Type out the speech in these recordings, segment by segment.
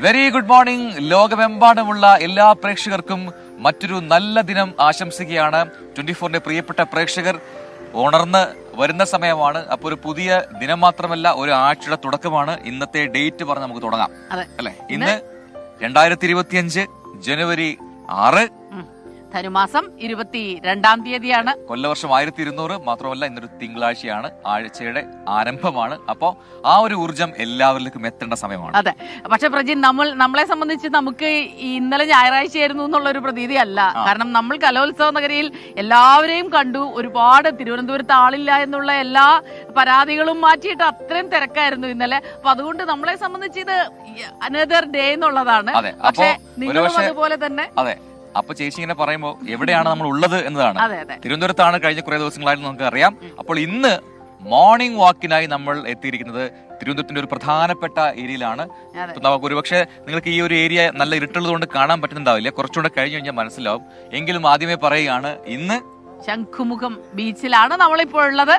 Very good morning. ലോകമെമ്പാടുമുള്ള എല്ലാ പ്രേക്ഷകർക്കും മറ്റൊരു നല്ല ദിനം ആശംസിക്കുകയാണ്. 24ന്റെ പ്രിയപ്പെട്ട പ്രേക്ഷകർ ഉണർന്ന് വരുന്ന സമയമാണ്. അപ്പൊ ഒരു പുതിയ ദിനം മാത്രമല്ല, ഒരു ആഴ്ചയുടെ തുടക്കമാണ്. ഇന്നത്തെ ഡേറ്റ് പറഞ്ഞ് നമുക്ക് തുടങ്ങാം അല്ലെ? ഇന്ന് 2025 ജനുവരി 6, ധനുമാസം 22-ാം തീയതിയാണ്. കൊല്ലവർഷം 1200. മാത്രമല്ല ഇന്നൊരു തിങ്കളാഴ്ചയാണ്, ആഴ്ചയുടെ ആരംഭമാണ്. അപ്പോ ആ ഒരു ഊർജം എല്ലാവരിലേക്കും എത്തേണ്ട സമയമാണ്. അതെ, പക്ഷെ പ്രജി, നമ്മളെ സംബന്ധിച്ച് നമുക്ക് ഇന്നലെ ഞായറാഴ്ചയായിരുന്നു എന്നുള്ള ഒരു പ്രതീതി അല്ല. കാരണം നമ്മൾ കലോത്സവ നഗരിയിൽ എല്ലാവരെയും കണ്ടു. ഒരുപാട് തിരുവനന്തപുരത്ത് ആളില്ല എന്നുള്ള എല്ലാ പരാതികളും മാറ്റിയിട്ട് അത്രയും തിരക്കായിരുന്നു ഇന്നലെ. അപ്പൊ അതുകൊണ്ട് നമ്മളെ സംബന്ധിച്ച് ഇത് അനദർ ഡേ എന്നുള്ളതാണ്. പക്ഷെ നിങ്ങളും അതുപോലെ തന്നെ. അതെ, അപ്പൊ ചേച്ചി ഇങ്ങനെ പറയുമ്പോ എവിടെയാണ് നമ്മൾ ഉള്ളത് എന്നതാണ്. തിരുവനന്തപുരത്താണ് കഴിഞ്ഞ കുറെ ദിവസങ്ങളായിട്ട് നമുക്ക് അറിയാം. അപ്പോൾ ഇന്ന് മോർണിംഗ് വാക്കിനായി നമ്മൾ എത്തിയിരിക്കുന്നത് തിരുവനന്തപുരത്തിന്റെ ഒരു പ്രധാനപ്പെട്ട ഏരിയയിലാണ്. നമുക്ക് ഒരുപക്ഷെ നിങ്ങൾക്ക് ഈ ഒരു ഏരിയ നല്ല ഇരുട്ടുള്ളത് കൊണ്ട് കാണാൻ പറ്റുന്നുണ്ടാവില്ല, കുറച്ചുകൂടെ കഴിഞ്ഞു കഴിഞ്ഞാൽ മനസ്സിലാവും. എങ്കിലും ആദ്യമേ പറയുകയാണ്, ഇന്ന് ശംഖുമുഖം ബീച്ചിലാണ് നമ്മളിപ്പോൾ ഉള്ളത്.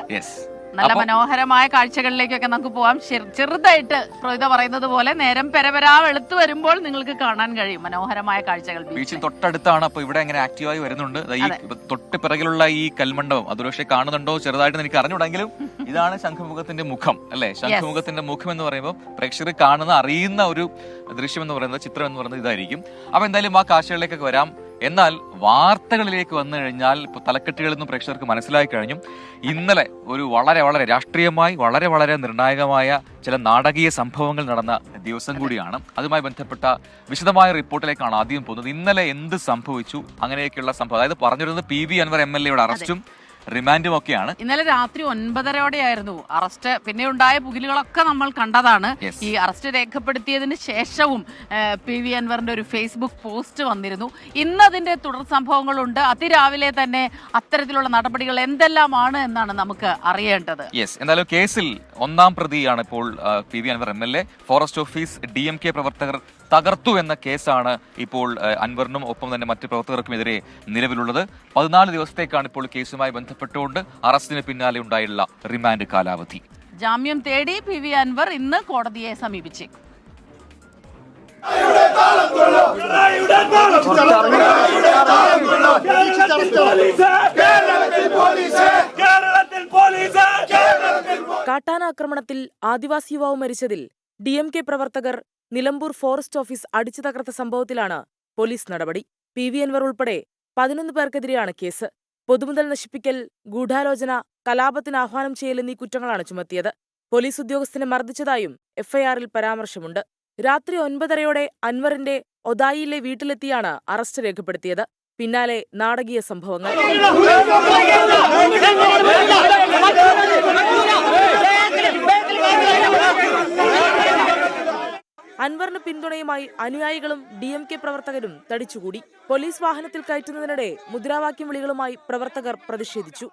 നല്ല മനോഹരമായ കാഴ്ചകളിലേക്കൊക്കെ നമുക്ക് പോവാം. ചെറുതായിട്ട് പ്രോഹിത പറയുന്നത് പോലെ നേരം പെരപെരാ വെളുത്തു വരുമ്പോൾ നിങ്ങൾക്ക് കാണാൻ കഴിയും മനോഹരമായ കാഴ്ചകൾ. ബീച്ചിൽ തൊട്ടടുത്താണ്. അപ്പൊ ഇവിടെ എങ്ങനെ ആക്റ്റീവായി വരുന്നുണ്ട്. ഈ തൊട്ട് പിറകിലുള്ള ഈ കൽമണ്ഡപം അത് പക്ഷേ കാണുന്നുണ്ടോ ചെറുതായിട്ട് എനിക്ക് അറിഞ്ഞുകൂടെങ്കിലും ഇതാണ് ശംഖുമുഖത്തിന്റെ മുഖം അല്ലെ? ശംഖുമുഖത്തിന്റെ മുഖം എന്ന് പറയുമ്പോൾ പ്രേക്ഷകർ കാണുന്ന അറിയുന്ന ഒരു ദൃശ്യം എന്ന് പറയുന്നത്, ചിത്രം എന്ന് പറയുന്നത് ഇതായിരിക്കും. അപ്പൊ എന്തായാലും ആ കാഴ്ചകളിലേക്കൊക്കെ വരാം. എന്നാൽ വാർത്തകളിലേക്ക് വന്നു കഴിഞ്ഞാൽ ഇപ്പൊ തലക്കെട്ടുകളിൽ നിന്നും പ്രേക്ഷകർക്ക് മനസ്സിലായി കഴിഞ്ഞു. ഇന്നലെ ഒരു വളരെ വളരെ രാഷ്ട്രീയമായി വളരെ വളരെ നിർണായകമായ ചില നാടകീയ സംഭവങ്ങൾ നടന്ന ദിവസം കൂടിയാണ്. അതുമായി ബന്ധപ്പെട്ട വിശദമായ റിപ്പോർട്ടിലേക്കാണ് ആദ്യം പോകുന്നത്. ഇന്നലെ എന്ത് സംഭവിച്ചു, അങ്ങനെയൊക്കെയുള്ള സംഭവം. അതായത് പറഞ്ഞിരുന്നത് PV അൻവർ MLA അറസ്റ്റും റിമാൻഡും ഒക്കെയാണ്. ഇന്നലെ രാത്രി 9:30 അറസ്റ്റ്. പിന്നെ ഉണ്ടായ പുകിലുകളൊക്കെ നമ്മൾ കണ്ടതാണ്. ഈ അറസ്റ്റ് രേഖപ്പെടുത്തിയതിന് ശേഷവും PV അൻവറിന്റെ ഒരു ഫേസ്ബുക്ക് പോസ്റ്റ് വന്നിരുന്നു. ഇന്ന് അതിന്റെ തുടർ സംഭവങ്ങളുണ്ട്. അതിരാവിലെ തന്നെ അത്തരത്തിലുള്ള നടപടികൾ എന്തെല്ലാമാണ് എന്നാണ് നമുക്ക് അറിയേണ്ടത്. എന്തായാലും കേസിൽ ഒന്നാം പ്രതിയാണ് ഇപ്പോൾ PV Anwar MLA. Forest office DMK പ്രവർത്തകർ തകർത്തു എന്ന കേസാണ് ഇപ്പോൾ അൻവറിനും ഒപ്പം തന്നെ മറ്റ് പ്രവർത്തകർക്കുമെതിരെ നിലവിലുള്ളത്. 14 ദിവസത്തേക്കാണ് ഇപ്പോൾ കേസുമായി ബന്ധപ്പെട്ടുകൊണ്ട് അറസ്റ്റിന് പിന്നാലെ ഉണ്ടായുള്ള റിമാൻഡ് കാലാവധി. ജാമ്യം തേടി PV അൻവർ ഇന്ന് കോടതിയെ സമീപിച്ചേക്കും. കാട്ടാന ആക്രമണത്തിൽ ആദിവാസി യുവാവ് മരിച്ചതിൽ DMK പ്രവർത്തകർ നിലമ്പൂർ ഫോറസ്റ്റ് ഓഫീസ് അടിച്ചു തകർത്ത സംഭവത്തിലാണ് പോലീസ് നടപടി. PV അൻവർ ഉൾപ്പെടെ 11 പേർക്കെതിരെയാണ് കേസ്. പൊതുമുതൽ നശിപ്പിക്കൽ, ഗൂഢാലോചന, കലാപത്തിന് ആഹ്വാനം ചെയ്യൽ എന്നീ കുറ്റങ്ങളാണ് ചുമത്തിയത്. പോലീസ് ഉദ്യോഗസ്ഥനെ മർദ്ദിച്ചതായും FIR-ൽ പരാമർശമുണ്ട്. രാത്രി 9:30 അൻവറിന്റെ ഒതായിയിലെ വീട്ടിലെത്തിയാണ് അറസ്റ്റ് രേഖപ്പെടുത്തിയത്. പിന്നാലെ നാടകീയ സംഭവങ്ങൾ. അൻവറിന് പിന്തുണയുമായി അനുയായികളും DMK പ്രവർത്തകരും തടിച്ചുകൂടി. പോലീസ് വാഹനത്തിൽ കയറ്റുന്നതിനിടെ മുദ്രാവാക്യം വിളികളുമായി പ്രവർത്തകർ പ്രതിഷേധിച്ചു.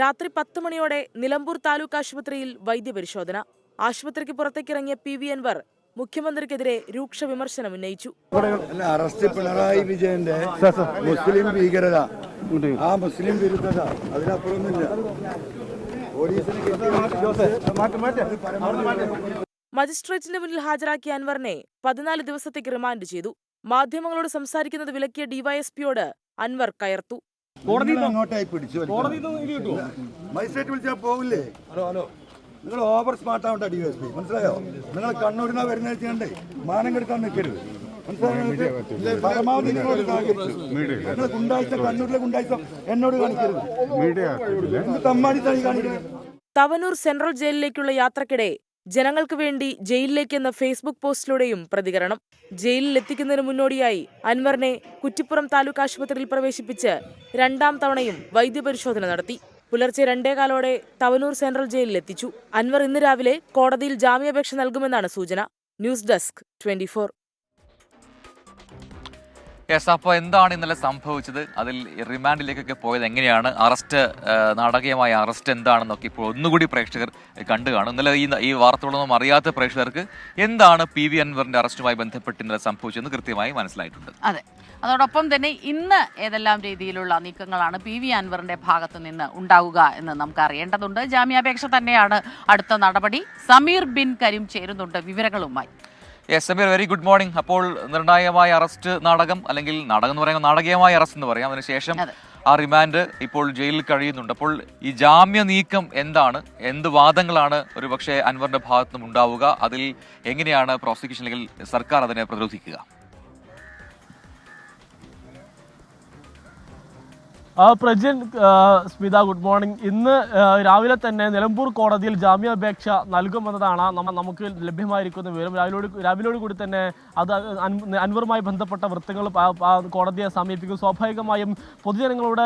രാത്രി 10 മണിയോടെ നിലമ്പൂർ താലൂക്ക് ആശുപത്രിയിൽ വൈദ്യപരിശോധന. ആശുപത്രിക്ക് പുറത്തേക്കിറങ്ങിയ PV അൻവർ മുഖ്യമന്ത്രിക്കെതിരെ രൂക്ഷ വിമർശനം ഉന്നയിച്ചു. അറസ്റ്റ് പിണറായി വിജയന്റെ മുസ്ലിം ഭീകരത, ആ മുസ്ലിം വിരുദ്ധത, അതിനപ്പുറമൊന്നുമില്ല. മജിസ്ട്രേറ്റിന്റെ മുന്നിൽ ഹാജരാക്കിയ അൻവറിനെ 14 ദിവസത്തേക്ക് റിമാൻഡ് ചെയ്തു. മാധ്യമങ്ങളോട് സംസാരിക്കുന്നത് വിലക്കിയ DYSP-യോട് അൻവർ കയർത്തു. അങ്ങോട്ടായി പിടിച്ചു. മജിസ്ട്രേറ്റ് വിളിച്ചാൽ പോകില്ലേ? നിങ്ങൾ ഓവർ സ്മാർട്ട് ആവണ്ട DYSP, മനസ്സിലായോ? നിങ്ങൾ കണ്ണൂരിനാ വരുന്ന ചെയ്യണ്ടേ, മാനം കെടുക്കാൻ നിൽക്കരുത്. പരമാവധി നിങ്ങൾ ഗുണ്ടാഴ്ച, കണ്ണൂരിലെ ഗുണ്ടാഴ്ച എന്നോട് കാണിക്കരുത്. തമ്മാടി തനി കാണിക്കരുത്. തവനൂർ സെൻട്രൽ ജയിലിലേക്കുള്ള യാത്രക്കിടെ ജനങ്ങൾക്ക് വേണ്ടി ജയിലിലേക്കെന്ന ഫേസ്ബുക്ക് പോസ്റ്റിലൂടെയും പ്രതികരണം. ജയിലിൽ എത്തിക്കുന്നതിന് മുന്നോടിയായി അൻവറിനെ കുറ്റിപ്പുറം താലൂക്ക് ആശുപത്രിയിൽ പ്രവേശിപ്പിച്ച് 2ാം തവണയും വൈദ്യപരിശോധന നടത്തി. പുലർച്ചെ 2:15 തവനൂർ സെൻട്രൽ ജയിലിൽ എത്തിച്ചു. അൻവർ ഇന്ന് രാവിലെ കോടതിയിൽ ജാമ്യാപേക്ഷ നൽകുമെന്നാണ് സൂചന. News desk 24. അപ്പോൾ എന്താണ് ഇന്നലെ സംഭവിച്ചത്, അതിൽ റിമാൻഡിലേക്കൊക്കെ പോയത് എങ്ങനെയാണ്, അറസ്റ്റ്, നാടകീയമായ അറസ്റ്റ് എന്താണെന്നൊക്കെ ഇപ്പോൾ ഒന്നുകൂടി പ്രേക്ഷകർ കണ്ടു കാണും. ഇന്നലെ ഈ വാർത്തകളൊന്നും അറിയാത്ത പ്രേക്ഷകർക്ക് എന്താണ് PV അൻവറിന്റെ അറസ്റ്റുമായി ബന്ധപ്പെട്ട് ഇന്നലെ സംഭവിച്ചതെന്ന് കൃത്യമായി മനസ്സിലായിട്ടുണ്ട്. അതെ, അതോടൊപ്പം തന്നെ ഇന്ന് ഏതെല്ലാം രീതിയിലുള്ള നീക്കങ്ങളാണ് PV അൻവറിന്റെ ഭാഗത്തു നിന്ന് ഉണ്ടാവുക എന്ന് നമുക്ക് അറിയേണ്ടതുണ്ട്. ജാമ്യാപേക്ഷ തന്നെയാണ് അടുത്ത നടപടി. സമീർ ബിൻ കരീം ചേരുന്നുണ്ട് വിവരങ്ങളുമായി. Yes Sameer, very good morning. അപ്പോൾ നിർണായകമായ അറസ്റ്റ് നാടകം, അല്ലെങ്കിൽ നാടകം എന്ന് പറയുമ്പോൾ നാടകീയമായ അറസ്റ്റ് എന്ന് പറയാം, അതിനുശേഷം ആ റിമാൻഡ് ഇപ്പോൾ ജയിലിൽ കഴിയുന്നുണ്ട്. അപ്പോൾ ഈ ജാമ്യ നീക്കം എന്താണ്, എന്ത് വാദങ്ങളാണ് ഒരുപക്ഷെ അൻവറിന്റെ ഭാഗത്തുനിന്നും ഉണ്ടാവുക, അതിൽ എങ്ങനെയാണ് പ്രോസിക്യൂഷൻ അല്ലെങ്കിൽ സർക്കാർ അതിനെ പ്രതിരോധിക്കുക? Prajin, Smitha, good morning. ഇന്ന് രാവിലെ തന്നെ നിലമ്പൂർ കോടതിയിൽ ജാമ്യാപേക്ഷ നൽകുമെന്നതാണ് നമുക്ക് ലഭ്യമായിരിക്കുന്ന വിവരം. രാവിലോട് കൂടി തന്നെ അത് അൻവറുമായി ബന്ധപ്പെട്ട വൃത്തങ്ങൾ കോടതിയെ സമീപിക്കും. സ്വാഭാവികമായും പൊതുജനങ്ങളുടെ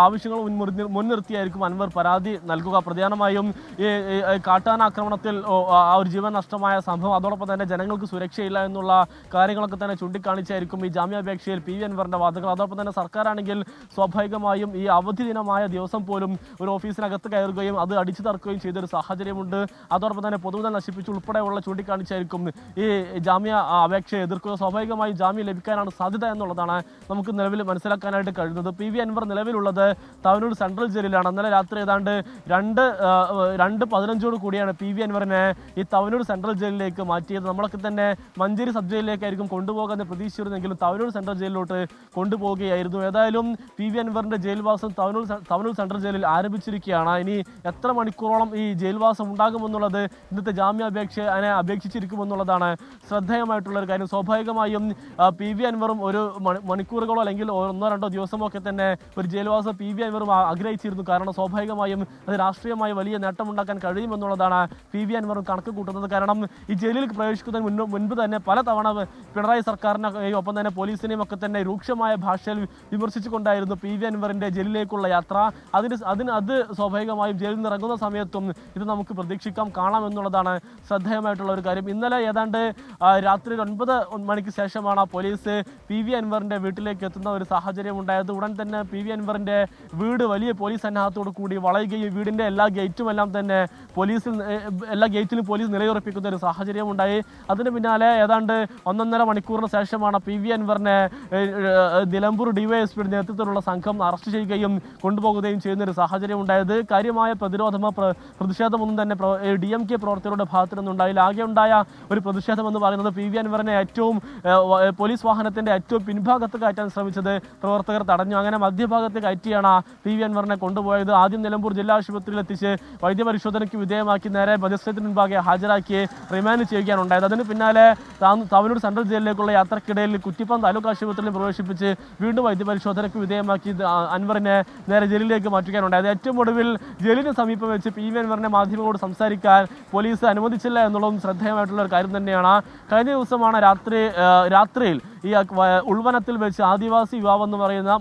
ആവശ്യങ്ങൾ മുൻനിർത്തിയായിരിക്കും അൻവർ പരാതി നൽകുക. പ്രധാനമായും ഈ കാട്ടാനാക്രമണത്തിൽ ആ ഒരു ജീവൻ നഷ്ടമായ സംഭവം, അതോടൊപ്പം തന്നെ ജനങ്ങൾക്ക് സുരക്ഷയില്ല എന്നുള്ള കാര്യങ്ങളൊക്കെ തന്നെ ചൂണ്ടിക്കാണിച്ചായിരിക്കും ഈ ജാമ്യാപേക്ഷയിൽ PV അൻവറിന്റെ വാദങ്ങൾ. അതോടൊപ്പം തന്നെ സർക്കാരാണെങ്കിൽ സ്വാഭാവികമായും ഈ അവധി ദിനമായ ദിവസം പോലും ഒരു ഓഫീസിനകത്ത് കയറുകയും അത് അടിച്ചു തറക്കുകയും ചെയ്തൊരു സാഹചര്യമുണ്ട്. അതോടൊപ്പം തന്നെ പൊതുമുതൽ നശിപ്പിച്ച് ഉൾപ്പെടെയുള്ള ചൂണ്ടിക്കാണിച്ചായിരിക്കും ഈ ജാമ്യ അപേക്ഷയെ എതിർക്കുക. സ്വാഭാവികമായും ജാമ്യം ലഭിക്കാനാണ് സാധ്യത എന്നുള്ളതാണ് നമുക്ക് നിലവിൽ മനസ്സിലാക്കാനായിട്ട് കഴിയുന്നത്. PV അൻവർ നിലവിലുള്ളത് തവനൂർ സെൻട്രൽ ജയിലിലാണ്. ഇന്നലെ രാത്രി ഏതാണ്ട് 2:15 കൂടിയാണ് PV അൻവറിനെ ഈ തവനൂർ സെൻട്രൽ ജയിലിലേക്ക് മാറ്റിയത്. നമ്മളൊക്കെ തന്നെ മഞ്ചേരി സബ് ജയിലിലേക്കായിരിക്കും കൊണ്ടുപോകാൻ പ്രതീക്ഷിച്ചിരുന്നെങ്കിലും തവനൂർ സെൻട്രൽ ജയിലിലോട്ട് കൊണ്ടുപോവുകയായിരുന്നു. ഏതായാലും PV അൻവറിന്റെ ജയിൽവാസം തവനൂർ സെൻട്രൽ ജയിലിൽ ആരംഭിച്ചിരിക്കുകയാണ്. ഇനി എത്ര മണിക്കൂറോളം ഈ ജയിൽവാസം ഉണ്ടാകുമെന്നുള്ളത് ഇന്നത്തെ ജാമ്യാപേക്ഷയെ അപേക്ഷിച്ചിരിക്കുമെന്നുള്ളതാണ് ശ്രദ്ധേയമായിട്ടുള്ള ഒരു കാര്യം. സ്വാഭാവികമായും PV അൻവറും ഒരു മണിക്കൂറുകളോ അല്ലെങ്കിൽ 1-2 ദിവസമോ ഒക്കെ തന്നെ ഒരു ജയിൽവാസം PV അൻവറും ആഗ്രഹിച്ചിരുന്നു. കാരണം സ്വാഭാവികമായും അത് രാഷ്ട്രീയമായി വലിയ നേട്ടമുണ്ടാക്കാൻ കഴിയുമെന്നുള്ളതാണ് PV അൻവറും കണക്ക് കൂട്ടുന്നത്. കാരണം ഈ ജയിലിൽ പ്രവേശിക്കുന്നതിന് മുൻപ് തന്നെ പലതവണ പിണറായി സർക്കാരിനെയും ഒപ്പം തന്നെ പോലീസിനെയും ഒക്കെ തന്നെ രൂക്ഷമായ ഭാഷയിൽ വിമർശിച്ചുകൊണ്ടായിരുന്നു PV അൻവറിന്റെ ജയിലിലേക്കുള്ള യാത്ര. അത് സ്വാഭാവികമായും ജയിലിൽ നിന്ന് ഇറങ്ങുന്ന സമയത്തും ഇത് നമുക്ക് പ്രതീക്ഷിക്കാം, കാണാം എന്നുള്ളതാണ് ശ്രദ്ധേയമായിട്ടുള്ള ഒരു കാര്യം. ഇന്നലെ ഏതാണ്ട് രാത്രി 9 മണിക്ക് ശേഷമാണ് പോലീസ് PV അൻവറിന്റെ വീട്ടിലേക്ക് എത്തുന്ന ഒരു സാഹചര്യം ഉണ്ടായത്. ഉടൻ തന്നെ PV അൻവറിന്റെ വീട് വലിയ പോലീസ് സന്നാഹത്തോടു കൂടി വളയുകയും വീടിന്റെ എല്ലാ ഗേറ്റിലും പോലീസ് നിലയുറപ്പിക്കുന്ന ഒരു സാഹചര്യം ഉണ്ടായി. അതിന് പിന്നാലെ ഏതാണ്ട് 1.5 മണിക്കൂറിന് ശേഷമാണ് PV അൻവറിനെ നിലമ്പൂർ DYSP നേതൃത്വത്തിലുള്ള സംഘം അറസ്റ്റ് ചെയ്യുകയും കൊണ്ടുപോകുകയും ചെയ്യുന്ന ഒരു സാഹചര്യം ഉണ്ടായത്. കാര്യമായ പ്രതിഷേധമൊന്നും തന്നെ DMK പ്രവർത്തകരുടെ ഭാഗത്തു നിന്നുണ്ടായില്ല. ആകെ ഉണ്ടായ ഒരു പ്രതിഷേധം എന്ന് പറയുന്നത് PV അൻവറിനെ പോലീസ് വാഹനത്തിന്റെ ഏറ്റവും പിൻഭാഗത്ത് കയറ്റാൻ ശ്രമിച്ചത് പ്രവർത്തകർ തടഞ്ഞു. അങ്ങനെ മധ്യഭാഗത്ത് കയറ്റിയാണ് PV അൻവറിനെ കൊണ്ടുപോയത്. ആദ്യം നിലമ്പൂർ ജില്ലാ ആശുപത്രിയിൽ എത്തിച്ച് വൈദ്യപരിശോധനയ്ക്ക് വിധേയമാക്കി നേരെ മജിസ്ട്രേറ്റിന് മുൻപാകെ ഹാജരാക്കി റിമാൻഡ് ചെയ്യുകയാണ് ഉണ്ടായത്. അതിന് പിന്നാലെ തവനൂർ സെൻട്രൽ ജയിലിലേക്കുള്ള യാത്രക്കിടയിൽ കുറ്റിപ്പുറം താലൂക്ക് ആശുപത്രിയിൽ പ്രവേശിപ്പിച്ച് വീണ്ടും വൈദ്യപരിശോധനയ്ക്ക് വിധേയമാക്കി അൻവറിനെ നേരെ ജയിലിലേക്ക് മാറ്റുകയാണുണ്ടായത്. ഏറ്റവും ഒടുവിൽ ജയിലിന് സമീപം വെച്ച് PV അൻവറിനെ മാധ്യമങ്ങളോട് സംസാരിക്കാൻ പോലീസ് അനുവദിച്ചില്ല എന്നുള്ളതും ശ്രദ്ധേയമായിട്ടുള്ള ഒരു കാര്യം തന്നെയാണ്. കഴിഞ്ഞ ദിവസമാണ് രാത്രിയിൽ ഈ ഉൾവനത്തിൽ വെച്ച് ആദിവാസി യുവാവ് എന്ന് പറയുന്ന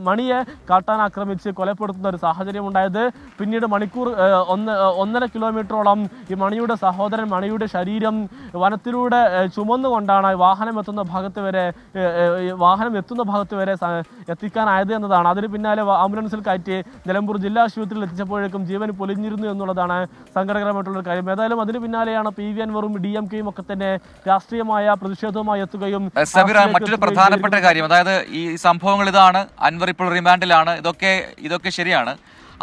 മണിയെ കാട്ടാനാക്രമിച്ച് കൊലപ്പെടുത്തുന്ന ഒരു സാഹചര്യം ഉണ്ടായത്. പിന്നീട് 1.5 കിലോമീറ്ററോളം ഈ മണിയുടെ സഹോദരൻ മണിയുടെ ശരീരം വനത്തിലൂടെ ചുമന്നുകൊണ്ടാണ് വാഹനം എത്തുന്ന ഭാഗത്ത് വരെ എത്തിക്കാനായത് എന്നതാണ്. അതിന് പിന്നാലെ ആംബുലൻസിൽ കയറ്റി നിലമ്പൂർ ജില്ലാ ആശുപത്രിയിൽ എത്തിച്ചപ്പോഴേക്കും ജീവൻ പൊലിഞ്ഞിരുന്നു എന്നുള്ളതാണ് സങ്കടകരമായിട്ടുള്ള കാര്യം. ഏതായാലും അതിന് പിന്നാലെയാണ് PV അൻവറും DMKയും ഒക്കെ തന്നെ രാഷ്ട്രീയമായ പ്രതിഷേധവുമായി എത്തുകയും. മറ്റൊരു പ്രധാനപ്പെട്ട കാര്യം, അതായത് ഈ സംഭവങ്ങൾ ഇതാണ്, അൻവർ ഇപ്പോൾ റിമാൻഡിലാണ്, ഇതൊക്കെ ശരിയാണ്.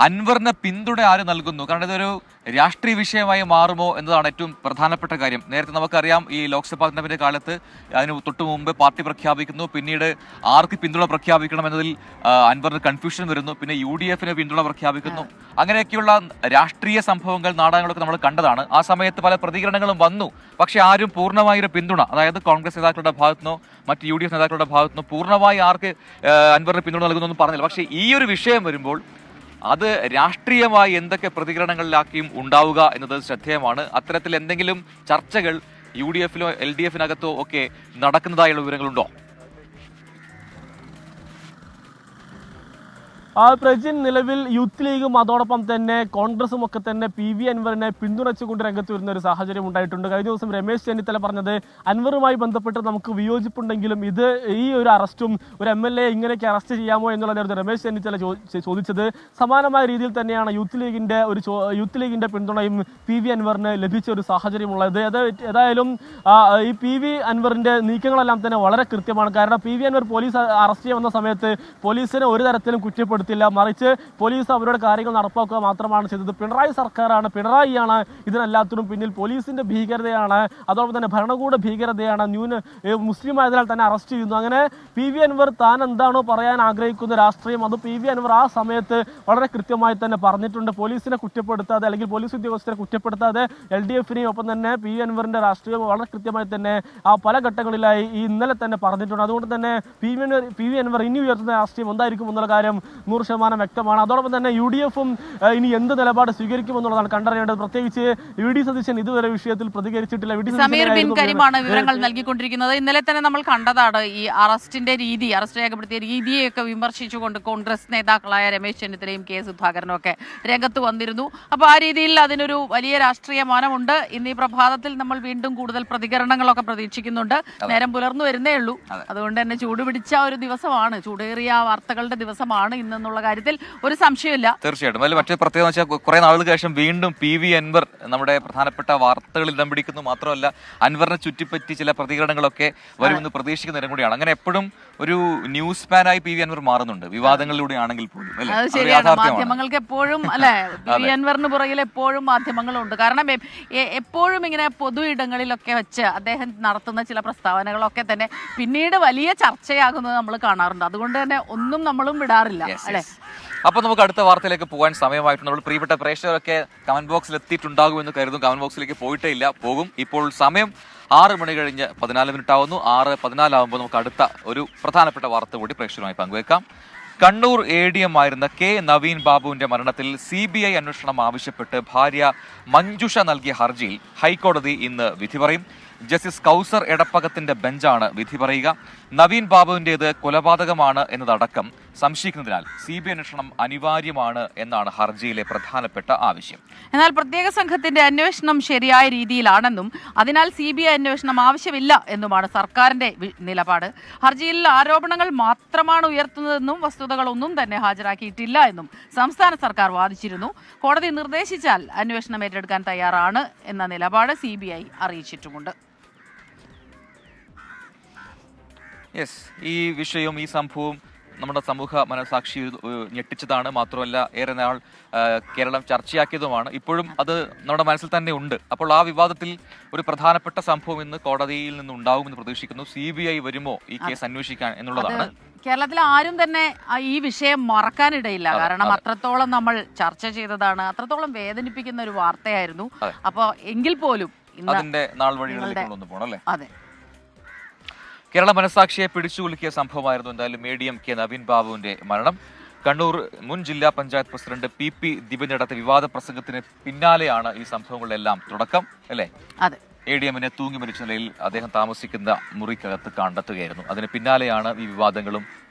അൻവറിന് പിന്തുണ ആര് നൽകുന്നു? കാരണം ഇതൊരു രാഷ്ട്രീയ വിഷയമായി മാറുമോ എന്നതാണ് ഏറ്റവും പ്രധാനപ്പെട്ട കാര്യം. നേരത്തെ നമുക്കറിയാം, ഈ ലോക്സഭാ തെരഞ്ഞെടുപ്പിന്റെ കാലത്ത് അതിന് തൊട്ടു മുമ്പ് പാർട്ടി പ്രഖ്യാപിക്കുന്നു, പിന്നീട് ആർക്ക് പിന്തുണ പ്രഖ്യാപിക്കണം എന്നതിൽ അൻവറിന് കൺഫ്യൂഷൻ വരുന്നു, പിന്നെ UDFന് പിന്തുണ പ്രഖ്യാപിക്കുന്നു. അങ്ങനെയൊക്കെയുള്ള രാഷ്ട്രീയ സംഭവങ്ങൾ, നാടകങ്ങളൊക്കെ നമ്മൾ കണ്ടതാണ്. ആ സമയത്ത് പല പ്രതികരണങ്ങളും വന്നു. പക്ഷെ ആരും പൂർണ്ണമായൊരു പിന്തുണ, അതായത് കോൺഗ്രസ് നേതാക്കളുടെ ഭാഗത്തുനിന്നോ മറ്റ് UDF നേതാക്കളുടെ ഭാഗത്തുനിന്നോ പൂർണ്ണമായി ആർക്ക് അൻവറിന് പിന്തുണ നൽകുന്നു പറഞ്ഞില്ല. പക്ഷേ ഈ ഒരു വിഷയം വരുമ്പോൾ അത് രാഷ്ട്രീയമായി എന്തൊക്കെ പ്രതികരണങ്ങളിലാക്കിയും ഉണ്ടാവുക എന്നത് ശ്രദ്ധേയമാണ്. അത്തരത്തിൽ എന്തെങ്കിലും ചർച്ചകൾ UDFിലോ LDFിനകത്തോ ഒക്കെ നടക്കുന്നതായുള്ള വിവരങ്ങളുണ്ടോ? പ്രജിൻ, നിലവിൽ യൂത്ത് ലീഗും അതോടൊപ്പം തന്നെ കോൺഗ്രസും ഒക്കെ തന്നെ PV അൻവറിനെ പിന്തുണച്ചുകൊണ്ട് രംഗത്ത് വരുന്ന ഒരു സാഹചര്യം ഉണ്ടായിട്ടുണ്ട്. കഴിഞ്ഞ ദിവസം രമേശ് ചെന്നിത്തല പറഞ്ഞത് അൻവറുമായി ബന്ധപ്പെട്ട് നമുക്ക് വിയോജിപ്പുണ്ടെങ്കിലും ഈ ഒരു അറസ്റ്റും ഒരു MLA ഇങ്ങനെയൊക്കെ അറസ്റ്റ് ചെയ്യാമോ എന്നുള്ളതായിരുന്നു രമേശ് ചെന്നിത്തല ചോദിച്ചത്. സമാനമായ രീതിയിൽ തന്നെയാണ് യൂത്ത് ലീഗിന്റെ പിന്തുണയും PV അൻവറിന് ലഭിച്ച ഒരു സാഹചര്യമുള്ളത്. ഏതായാലും ഈ PV അൻവറിന്റെ നീക്കങ്ങളെല്ലാം തന്നെ വളരെ കൃത്യമാണ്. കാരണം PV അൻവർ പോലീസ് അറസ്റ്റ് ചെയ്യുന്ന സമയത്ത് പോലീസിനെ ഒരു തരത്തിലും കുറ്റപ്പെടുത്തില്ല, മറിച്ച് പോലീസ് അവരുടെ കാര്യങ്ങൾ നടപ്പാക്കുക മാത്രമാണ് ചെയ്തത്. പിണറായിയാണ് ഇതിനെല്ലാത്തിനും പിന്നിൽ. പോലീസിന്റെ ഭീകരതയാണ്, അതോടൊപ്പം തന്നെ ഭരണകൂട ഭീകരതയാണ്, മുസ്ലിം ആയതിനാൽ തന്നെ അറസ്റ്റ് ചെയ്യുന്നു. അങ്ങനെ PV അൻവർ താൻ എന്താണോ പറയാൻ ആഗ്രഹിക്കുന്ന രാഷ്ട്രീയം അത് PV അൻവർ ആ സമയത്ത് വളരെ കൃത്യമായി തന്നെ പറഞ്ഞിട്ടുണ്ട്. പോലീസിനെ കുറ്റപ്പെടുത്താതെ അല്ലെങ്കിൽ പോലീസ് ഉദ്യോഗസ്ഥരെ കുറ്റപ്പെടുത്താതെ LDFനെയും ഒപ്പം തന്നെ PV അൻവറിന്റെ രാഷ്ട്രീയം വളരെ കൃത്യമായി തന്നെ പല ഘട്ടങ്ങളിലായി ഇന്നലെ തന്നെ പറഞ്ഞിട്ടുണ്ട്. അതുകൊണ്ട് തന്നെ PV അൻവർ ഇനി ഉയർത്തുന്ന രാഷ്ട്രീയം എന്തായിരിക്കും എന്നുള്ള കാര്യം 100% വ്യക്തമാണ്. അതോടൊപ്പം തന്നെ UDFും ഇനി എന്ത് നിലപാട് സ്വീകരിക്കുമെന്നുള്ളതാണ് കണ്ടറിയേണ്ടത്. പ്രത്യേകിച്ച് VD സതീശൻ ഇതുവരെ വിഷയത്തിൽ പ്രതികരിച്ചിട്ടില്ല. സമീർ ബിൻ കരിമാണ് വിവരങ്ങൾ നൽകിക്കൊണ്ടിരിക്കുന്നത്. ഇന്നലെ തന്നെ നമ്മൾ കണ്ടതാണ് ഈ അറസ്റ്റ് രേഖപ്പെടുത്തിയ രീതിയെയൊക്കെ വിമർശിച്ചുകൊണ്ട് കോൺഗ്രസ് നേതാക്കളായ രമേശ് ചെന്നിത്തലയും K സുധാകരനും ഒക്കെ രംഗത്ത് വന്നിരുന്നു. അപ്പോൾ ആ രീതിയിൽ അതിനൊരു വലിയ രാഷ്ട്രീയ മാനമുണ്ട്. ഇന്ന് ഈ പ്രഭാതത്തിൽ നമ്മൾ വീണ്ടും കൂടുതൽ പ്രതികരണങ്ങളൊക്കെ പ്രതീക്ഷിക്കുന്നുണ്ട്. നേരം പുലർന്നു വരുന്നേ ഉള്ളൂ. അതുകൊണ്ട് തന്നെ ചൂടുപിടിച്ച ഒരു ദിവസമാണ്, ചൂടേറിയ വാർത്തകളുടെ ദിവസമാണ് ഇന്നെന്നുള്ള കാര്യത്തിൽ ഒരു സംശയമില്ല. തീർച്ചയായിട്ടും. അതിൽ മറ്റൊരു പ്രത്യേകത വെച്ചാൽ കുറെ നാളുകൾക്ക് ശേഷം വീണ്ടും PV അൻവർ നമ്മുടെ പ്രധാനപ്പെട്ട വാർത്തകളിൽ ഇടം പിടിക്കുന്നു. മാത്രമല്ല അൻവറിനെ ചുറ്റിപ്പറ്റി ചില പ്രതികരണങ്ങളൊക്കെ വരുമെന്ന് പ്രതീക്ഷിക്കുന്ന നേരം കൂടിയാണ്. അങ്ങനെ എപ്പോഴും ഒരു ന്യൂസ് മാനായി PV അൻവർ മാറുന്നുണ്ട്, വിവാദങ്ങളിലൂടെ ആണെങ്കിൽ പോലും. അത് ശരിയാണ്. മാധ്യമങ്ങൾക്ക് എപ്പോഴും അല്ലെ, PV അൻവറിന് പുറകിൽ എപ്പോഴും മാധ്യമങ്ങളുണ്ട്. കാരണം എപ്പോഴും ഇങ്ങനെ പൊതു ഇടങ്ങളിലൊക്കെ വെച്ച് അദ്ദേഹം നടത്തുന്ന ചില പ്രസ്താവനകളൊക്കെ തന്നെ പിന്നീട് വലിയ ചർച്ചയാകുന്നത് നമ്മൾ കാണാറുണ്ട്. അതുകൊണ്ട് തന്നെ ഒന്നും നമ്മളും വിടാറില്ല അല്ലെ. അപ്പൊ നമുക്ക് അടുത്ത വാർത്തയിലേക്ക് പോകാൻ സമയമായിട്ടുണ്ട്. നമ്മൾ പ്രിയപ്പെട്ട പ്രേക്ഷകരൊക്കെ കമന്റ് ബോക്സിൽ എത്തിയിട്ടുണ്ടാകുമെന്ന് കരുതും. കമന്റ് ബോക്സിലേക്ക് പോയിട്ടേ ഇല്ല, പോകും. ഇപ്പോൾ സമയം 6 മണി കഴിഞ്ഞ് 14 മിനിറ്റ് ആവുന്നു. 6:14 ആകുമ്പോൾ നമുക്ക് അടുത്ത ഒരു പ്രധാനപ്പെട്ട വാർത്ത കൂടി പ്രേക്ഷകരുമായി പങ്കുവെക്കാം. കണ്ണൂർ ADM ആയിരുന്ന K നവീൻ ബാബുവിന്റെ മരണത്തിൽ CBI അന്വേഷണം ആവശ്യപ്പെട്ട് ഭാര്യ മഞ്ജുഷ നൽകിയ ഹർജിയിൽ ഹൈക്കോടതി ഇന്ന് വിധി പറയും. ജസ്റ്റിസ് കൗസർ എടപ്പകത്തിന്റെ ബെഞ്ചാണ് വിധി പറയുക. നവീൻ ബാബുവിന്റേത് കൊലപാതകമാണ് എന്നതടക്കം സംശയിക്കുന്നതിനാൽ CBI അന്വേഷണം അനിവാര്യമാണ് എന്നാണ് ഹർജിയിലെ പ്രധാനപ്പെട്ട ആവശ്യം. എന്നാൽ പ്രത്യേക സംഘത്തിന്റെ അന്വേഷണം ശരിയായ രീതിയിലാണെന്നും അതിനാൽ CBI അന്വേഷണം ആവശ്യമില്ല എന്നുമാണ് സർക്കാരിന്റെ നിലപാട്. ഹർജിയിൽ ആരോപണങ്ങൾ മാത്രമാണ് ഉയർത്തുന്നതെന്നും വസ്തുതകളൊന്നും തന്നെ ഹാജരാക്കിയിട്ടില്ല എന്നും സംസ്ഥാന സർക്കാർ വാദിച്ചിരുന്നു. കോടതി നിർദ്ദേശിച്ചാൽ അന്വേഷണം ഏറ്റെടുക്കാൻ തയ്യാറാണ് എന്ന നിലപാട് CBI അറിയിച്ചിട്ടുമുണ്ട്. ഈ വിഷയവും ഈ സംഭവവും നമ്മുടെ സമൂഹ മനസാക്ഷി ഞെട്ടിച്ചതാണ്. മാത്രമല്ല ഏറെ നാൾ കേരളം ചർച്ചയാക്കിയതുമാണ്. ഇപ്പോഴും അത് നമ്മുടെ മനസ്സിൽ തന്നെ ഉണ്ട്. അപ്പോൾ ആ വിവാദത്തിൽ ഒരു പ്രധാനപ്പെട്ട സംഭവം ഇന്ന് കോടതിയിൽ നിന്നുണ്ടാകുമെന്ന് പ്രതീക്ഷിക്കുന്നു. CBI വരുമോ ഈ കേസ് അന്വേഷിക്കാൻ എന്നുള്ളതാണ്. കേരളത്തിൽ ആരും തന്നെ ഈ വിഷയം മറക്കാനിടയില്ല. കാരണം അത്രത്തോളം നമ്മൾ ചർച്ച ചെയ്തതാണ്, അത്രത്തോളം വേദനിപ്പിക്കുന്ന ഒരു വാർത്തയായിരുന്നു. അപ്പൊ എങ്കിൽ പോലും അതിന്റെ നാൾ വഴികളിലേക്ക് ഒന്ന് പോകണം അല്ലേ. അതെ, കേരള മനസാക്ഷിയെ പിടിച്ചുകുലുക്കിയ സംഭവമായിരുന്നു എന്തായാലും ADM K നവീൻ ബാബുവിന്റെ മരണം. കണ്ണൂർ മുൻ ജില്ലാ പഞ്ചായത്ത് പ്രസിഡന്റ് PP ദിവ്യ നടത്തിയ വിവാദ പ്രസംഗത്തിന് പിന്നാലെയാണ് ഈ സംഭവങ്ങളിലെല്ലാം തുടക്കം അല്ലേ. ADMനെ തൂങ്ങി മരിച്ച നിലയിൽ അദ്ദേഹം താമസിക്കുന്ന മുറിക്കകത്ത് കണ്ടെത്തുകയായിരുന്നു. അതിന് പിന്നാലെയാണ് ഈ വിവാദങ്ങളും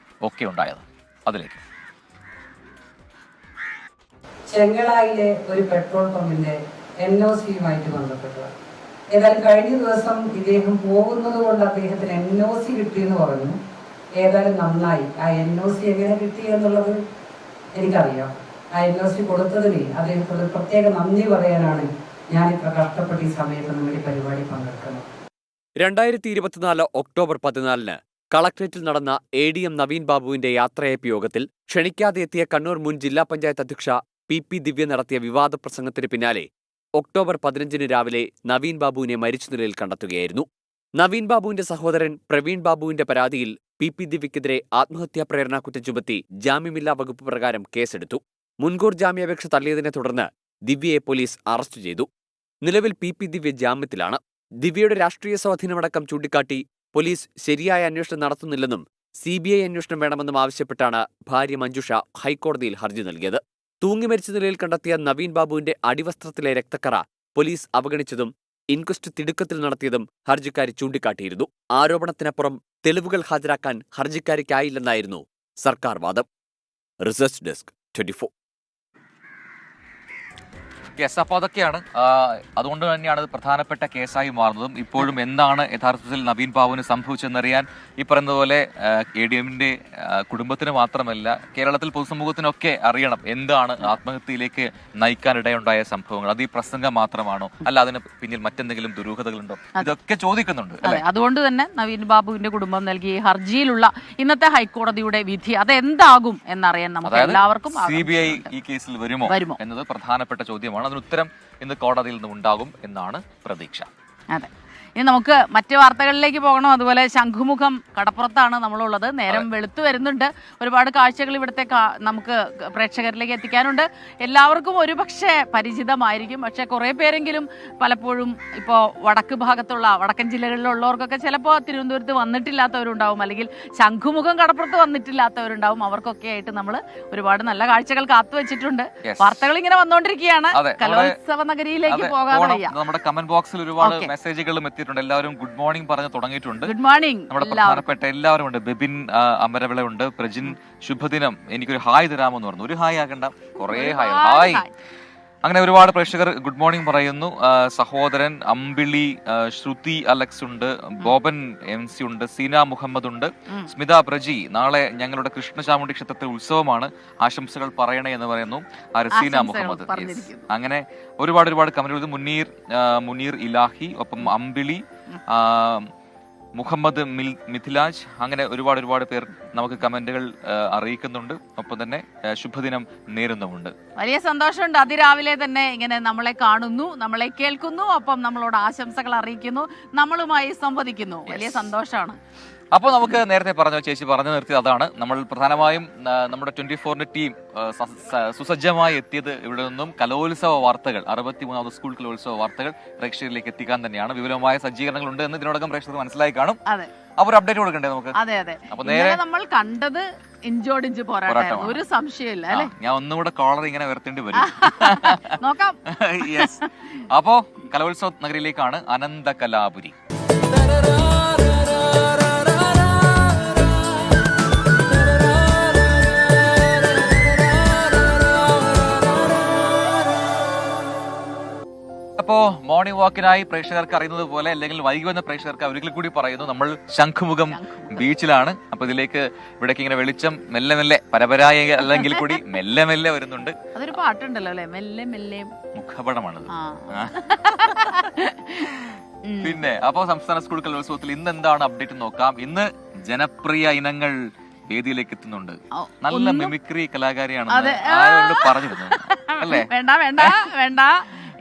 ഒക്കെ ഉണ്ടായത്. അതിലേക്ക് ചെങ്ങളായിലെ ഒരു പെട്രോൾ പമ്പിന്റെ NOCയുമായിട്ട് ബന്ധപ്പെട്ടതാണ്. ഏതായാലും കഴിഞ്ഞ ദിവസം ഇദ്ദേഹം പോകുന്നത് കൊണ്ട് അദ്ദേഹത്തിന് NOC കിട്ടിയെന്ന് പറഞ്ഞു. ഏതായാലും നന്നായി. ആ NOC എങ്ങനെ കിട്ടി എന്നുള്ളത് എനിക്കറിയാം. ആ NOC കൊടുത്തതിന് അദ്ദേഹത്തോട് പ്രത്യേക നന്ദി പറയാനാണ് ഞാനിത്ര കഷ്ടപ്പെട്ട് ഈ സമയത്ത് നമ്മുടെ പരിപാടി പങ്കെടുക്കുന്നത്. 2024 ഒക്ടോബർ 14 കളക്ട്രേറ്റിൽ നടന്ന ADM നവീൻ ബാബുവിന്റെ യാത്രയയപ്പ് യോഗത്തിൽ ക്ഷണിക്കാതെ എത്തിയ കണ്ണൂർ മുൻ ജില്ലാ പഞ്ചായത്ത് അധ്യക്ഷ PP ദിവ്യ നടത്തിയ വിവാദ പ്രസംഗത്തിന് പിന്നാലെ ഒക്ടോബർ 15 രാവിലെ നവീൻ ബാബുവിനെ മരിച്ച നിലയിൽ കണ്ടെത്തുകയായിരുന്നു. നവീൻ ബാബുവിന്റെ സഹോദരൻ പ്രവീൺ ബാബുവിന്റെ പരാതിയിൽ PP ദിവ്യക്കെതിരെ ആത്മഹത്യാ പ്രേരണ കുറ്റം ചുമത്തി ജാമ്യമില്ലാ വകുപ്പ് പ്രകാരം കേസെടുത്തു. മുൻകൂർ ജാമ്യാപേക്ഷ തള്ളിയതിനെ തുടർന്ന് ദിവ്യയെ പോലീസ് അറസ്റ്റ് ചെയ്തു. നിലവിൽ PP ദിവ്യ ജാമ്യത്തിലാണ്. ദിവ്യയുടെ രാഷ്ട്രീയ സ്വാധീനമടക്കം ചൂണ്ടിക്കാട്ടി പോലീസ് ശരിയായ അന്വേഷണം നടത്തുന്നില്ലെന്നും CBI അന്വേഷണം വേണമെന്നും ആവശ്യപ്പെട്ടാണ് ഭാര്യ മഞ്ജുഷ ഹൈക്കോടതിയിൽ ഹർജി നൽകിയത്. തൂങ്ങി മരിച്ച നിലയിൽ കണ്ടെത്തിയ നവീൻ ബാബുവിന്റെ അടിവസ്ത്രത്തിലെ രക്തക്കറ പോലീസ് അവഗണിച്ചതും ഇൻക്വസ്റ്റ് തിടുക്കത്തിൽ നടത്തിയതും ഹർജിക്കാരി ചൂണ്ടിക്കാട്ടിയിരുന്നു. ആരോപണത്തിനപ്പുറം തെളിവുകൾ ഹാജരാക്കാൻ ഹർജിക്കാരിക്കായില്ലെന്നായിരുന്നു സർക്കാർ വാദം. Research desk 24. യെസ്, അപ്പോൾ അതൊക്കെയാണ്. അതുകൊണ്ട് തന്നെയാണ് അത് പ്രധാനപ്പെട്ട കേസായി മാറുന്നതും. ഇപ്പോഴും എന്താണ് യഥാർത്ഥത്തിൽ നവീൻ ബാബുവിന് സംഭവിച്ചെന്നറിയാൻ ഈ പറയുന്നതുപോലെ ADMന്റെ കുടുംബത്തിന് മാത്രമല്ല കേരളത്തിൽ പൊതുസമൂഹത്തിനൊക്കെ അറിയണം എന്താണ് ആത്മഹത്യയിലേക്ക് നയിക്കാനിടയുണ്ടായ സംഭവങ്ങൾ. അത് ഈ പ്രസംഗം മാത്രമാണോ, അല്ല അതിന് പിന്നിൽ മറ്റെന്തെങ്കിലും ദുരൂഹതകളുണ്ടോ, ഇതൊക്കെ ചോദിക്കുന്നുണ്ട്. അതുകൊണ്ട് തന്നെ നവീൻ ബാബുവിന്റെ കുടുംബം നൽകിയ ഹർജിയിലുള്ള ഇന്നത്തെ ഹൈക്കോടതിയുടെ വിധി അതെന്താകും എന്നറിയാൻ നമുക്ക് എല്ലാവർക്കും CBI ഈ കേസിൽ വരുമോ എന്നത് പ്രധാനപ്പെട്ട ചോദ്യമാണ്. അതിന് ഉത്തരം ഇന്ന് കോടതിയിൽ നിന്ന് ഉണ്ടാകും എന്നാണ് പ്രതീക്ഷ. അതെ, ഇനി നമുക്ക് മറ്റ് വാർത്തകളിലേക്ക് പോകണം. അതുപോലെ ശംഖുമുഖം കടപ്പുറത്താണ് നമ്മളുള്ളത്. നേരം വെളുത്തു വരുന്നുണ്ട്. ഒരുപാട് കാഴ്ചകൾ ഇവിടുത്തെ നമുക്ക് പ്രേക്ഷകരിലേക്ക് എത്തിക്കാനുണ്ട്. എല്ലാവർക്കും ഒരുപക്ഷെ പരിചിതമായിരിക്കും, പക്ഷെ കുറേ പേരെങ്കിലും പലപ്പോഴും ഇപ്പോൾ വടക്ക് ഭാഗത്തുള്ള വടക്കൻ ജില്ലകളിലുള്ളവർക്കൊക്കെ ചിലപ്പോൾ തിരുവനന്തപുരത്ത് വന്നിട്ടില്ലാത്തവരുണ്ടാവും, അല്ലെങ്കിൽ ശംഖുമുഖം കടപ്പുറത്ത് വന്നിട്ടില്ലാത്തവരുണ്ടാവും. അവർക്കൊക്കെ ആയിട്ട് നമ്മൾ ഒരുപാട് നല്ല കാഴ്ചകൾ കാത്തുവച്ചിട്ടുണ്ട്. വാർത്തകൾ ഇങ്ങനെ വന്നുകൊണ്ടിരിക്കുകയാണ്. കലോത്സവ നഗരിയിലേക്ക് പോകാതെ വയ്യ. നമ്മുടെ കമന്റ് ബോക്സിൽ ഒരുപാട് മെസ്സേജുകളും എത്തിയിട്ടുണ്ട്. എല്ലാവരും ഗുഡ് മോർണിംഗ് പറഞ്ഞു തുടങ്ങിയിട്ടുണ്ട്. Good morning. നമ്മുടെ പ്രധാനപ്പെട്ട എല്ലാവരും ഉണ്ട്. ബിബിൻ അമരവിള ഉണ്ട്. പ്രജിൻ ശുഭദിനം, എനിക്കൊരു ഹായ് തരാമെന്ന് പറഞ്ഞു. ഒരു ഹായ് ആകണ്ട, കുറേ ഹായ്. അങ്ങനെ ഒരുപാട് പ്രേക്ഷകർ ഗുഡ് മോർണിംഗ് പറയുന്നു. സഹോദരൻ അമ്പിളി, ശ്രുതി അലക്സ് ഉണ്ട്, ബോബൻ MC ഉണ്ട്, സീന മുഹമ്മദ് ഉണ്ട്, സ്മിത പ്രജി. നാളെ ഞങ്ങളുടെ കൃഷ്ണചാമുണ്ഡി ക്ഷേത്രത്തിൽ ഉത്സവമാണ്, ആശംസകൾ പറയണേ എന്ന് പറയുന്നു സീന മുഹമ്മദ്. അങ്ങനെ ഒരുപാട് കമന്റുകൾ. മുനീർ ഇലാഹി, ഒപ്പം അമ്പിളി, മുഹമ്മദ് മിഥിലാജ്, അങ്ങനെ ഒരുപാട് പേർ നമുക്ക് കമന്റുകൾ അറിയിക്കുന്നുണ്ട്. ഒപ്പം തന്നെ ശുഭദിനം നേരുന്നുമുണ്ട്. വലിയ സന്തോഷമുണ്ട്. അതിരാവിലെ തന്നെ ഇങ്ങനെ നമ്മളെ കാണുന്നു, നമ്മളെ കേൾക്കുന്നു, ഒപ്പം നമ്മളോട് ആശംസകൾ അറിയിക്കുന്നു, നമ്മളുമായി സംവദിക്കുന്നു. വലിയ സന്തോഷമാണ്. അപ്പോൾ നമുക്ക് നേരത്തെ ചേച്ചി പറഞ്ഞു നിർത്തിയത് അതാണ്. നമ്മൾ പ്രധാനമായും നമ്മുടെ 24ന്റെ ടീം സുസജ്ജമായി എത്തിയത് ഇവിടെ നിന്നും കലോത്സവ വാർത്തകൾ, 63ാമത് സ്കൂൾ കലോത്സവ വാർത്തകൾ പ്രേക്ഷകരിലേക്ക് എത്തിക്കാൻ തന്നെയാണ്. വിപുലമായ സജ്ജീകരണങ്ങളുണ്ട് എന്ന് ഇതിനോടകം പ്രേക്ഷകർ മനസ്സിലായി കാണും. അപ്പോൾ ഒരു അപ്ഡേറ്റ് കൊടുക്കണ്ടേ നമുക്ക്? അതെ. അപ്പോൾ നേരെ നമ്മൾ കണ്ടത് ഇഞ്ചോടിഞ്ച് പോരാട്ടം, ഒരു സംശയമില്ല അല്ലേ? ഞാൻ ഒന്നുകൂടെ കോളർ ഇങ്ങനെ ഉയർത്തേണ്ടി വരും. നോക്കാം. യെസ്. അപ്പോ കലോത്സവ നഗരിയിലേക്കാണ് അനന്ത കലാപുരി. അപ്പോ മോർണിംഗ് വാക്കിനായി പ്രേക്ഷകർക്ക് അറിയുന്നത് പോലെ, അല്ലെങ്കിൽ വൈകി വന്ന പ്രേക്ഷകർക്ക് ഒരിക്കൽ കൂടി പറയുന്നു, നമ്മൾ ശംഖുമുഖം ബീച്ചിലാണ്. അപ്പൊ ഇവിടേക്ക് ഇങ്ങനെ വെളിച്ചം മെല്ലെ പരപരായ അല്ലെങ്കിൽ കൂടി മെല്ലെ വരുന്നുണ്ട്. അതൊരു പാട്ടുണ്ടല്ലോ അല്ലെ, മെല്ലെ മുഖപടമാണത്. പിന്നെ അപ്പോ സംസ്ഥാന സ്കൂൾ കലോത്സവത്തിൽ ഇന്ന് എന്താണ് അപ്ഡേറ്റ് നോക്കാം. ഇന്ന് ജനപ്രിയ ഇനങ്ങൾ വേദിയിലേക്ക് എത്തുന്നുണ്ട്. നല്ല മിമിക്രി കലാകാരിയാണ് ആരോട് പറഞ്ഞിരുന്നു അല്ലേ? വേണ്ട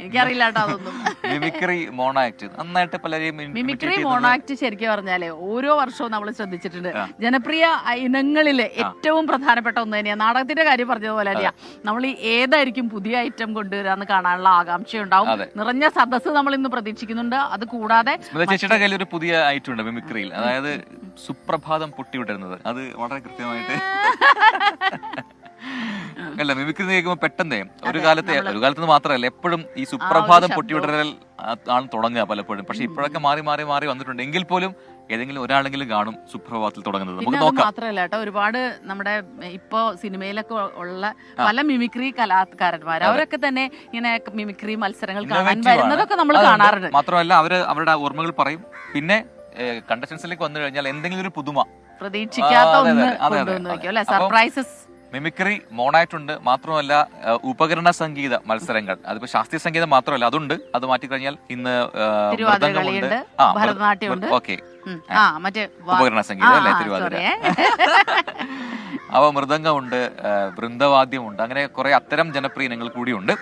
എനിക്കറിയില്ല കേട്ടോ അതൊന്നും. മിമിക്രി മോണാക്ട് നന്നായിട്ട് പലരെയും മിമിക്രി മോണാക്ട് ശരിക്കും പറഞ്ഞാല് ഓരോ വർഷവും നമ്മൾ ശ്രദ്ധിച്ചിട്ടുണ്ട്. ജനപ്രിയ ഇനങ്ങളില് ഏറ്റവും പ്രധാനപ്പെട്ട ഒന്ന് തന്നെയാണ്. നാടകത്തിന്റെ കാര്യം പറഞ്ഞതുപോലെ തന്നെയാ, നമ്മൾ ഈ ഏതായിരിക്കും പുതിയ ഐറ്റം കൊണ്ടുവരാന്ന് കാണാനുള്ള ആകാംക്ഷയുണ്ടാവും. നിറഞ്ഞ സദസ്സ് നമ്മൾ ഇന്ന് പ്രതീക്ഷിക്കുന്നുണ്ട്. അത് കൂടാതെ ചേച്ചിയുടെ കയ്യിൽ ഒരു പുതിയ ഐറ്റം ഉണ്ട് മിമിക്രിയിൽ, അതായത് സുപ്രഭാതം പൊട്ടിവിടുന്നത്. അത് വളരെ കൃത്യമായിട്ട് അല്ല, മിമിക്രി കേൾക്കുമ്പോൾ പെട്ടെന്ന് ഒരു കാലത്ത് മാത്രമല്ല, എപ്പോഴും ഈ സുപ്രഭാതം പൊട്ടിവിടൽ ആണ് തുടങ്ങുക പലപ്പോഴും. പക്ഷെ ഇപ്പോഴൊക്കെ മാറി വന്നിട്ടുണ്ട്. എങ്കിൽ പോലും ഏതെങ്കിലും ഒരാളെങ്കിലും കാണും സുപ്രഭാതത്തിൽ തുടങ്ങുന്നത്. നമുക്ക് നോക്കാം. മാത്രമല്ല കേട്ടോ, ഒരുപാട് നമ്മുടെ ഇപ്പോ സിനിമയിലൊക്കെ ഉള്ള പല മിമിക്രി കലാകാരന്മാർ, അവരൊക്കെ തന്നെ ഇങ്ങനെ മിമിക്രി മത്സരങ്ങൾ കാണാൻ വരുന്നതൊക്കെ നമ്മൾ കാണാറുണ്ട്. മാത്രമല്ല അവരുടെ ഓർമ്മകൾ പറയും. പിന്നെ കണ്ടസ്റ്റൻസിലേക്ക് വന്നു കഴിഞ്ഞാൽ എന്തെങ്കിലും ഒരു പുതുമ പ്രതീക്ഷിക്കാത്ത ഒന്ന് സർപ്രൈസസ്. മിമിക്രി മോണായിട്ടുണ്ട്. മാത്രമല്ല ഉപകരണ സംഗീത മത്സരങ്ങൾ, അതിപ്പോ ശാസ്ത്രീയ സംഗീതം മാത്രമല്ല അതുണ്ട്. അത് മാറ്റിക്കഴിഞ്ഞാൽ ഇന്ന് ഭരതനാട്യമുണ്ട്. ഓക്കെ, ഉപകരണ സംഗീതം അല്ലേ, തിരുവാതിര. അപ്പൊ മൃദംഗമുണ്ട്, വൃന്ദവാദ്യമുണ്ട്, അങ്ങനെ കുറെ അത്തരം ജനപ്രിയ ഇനങ്ങൾ കൂടിയുണ്ട്.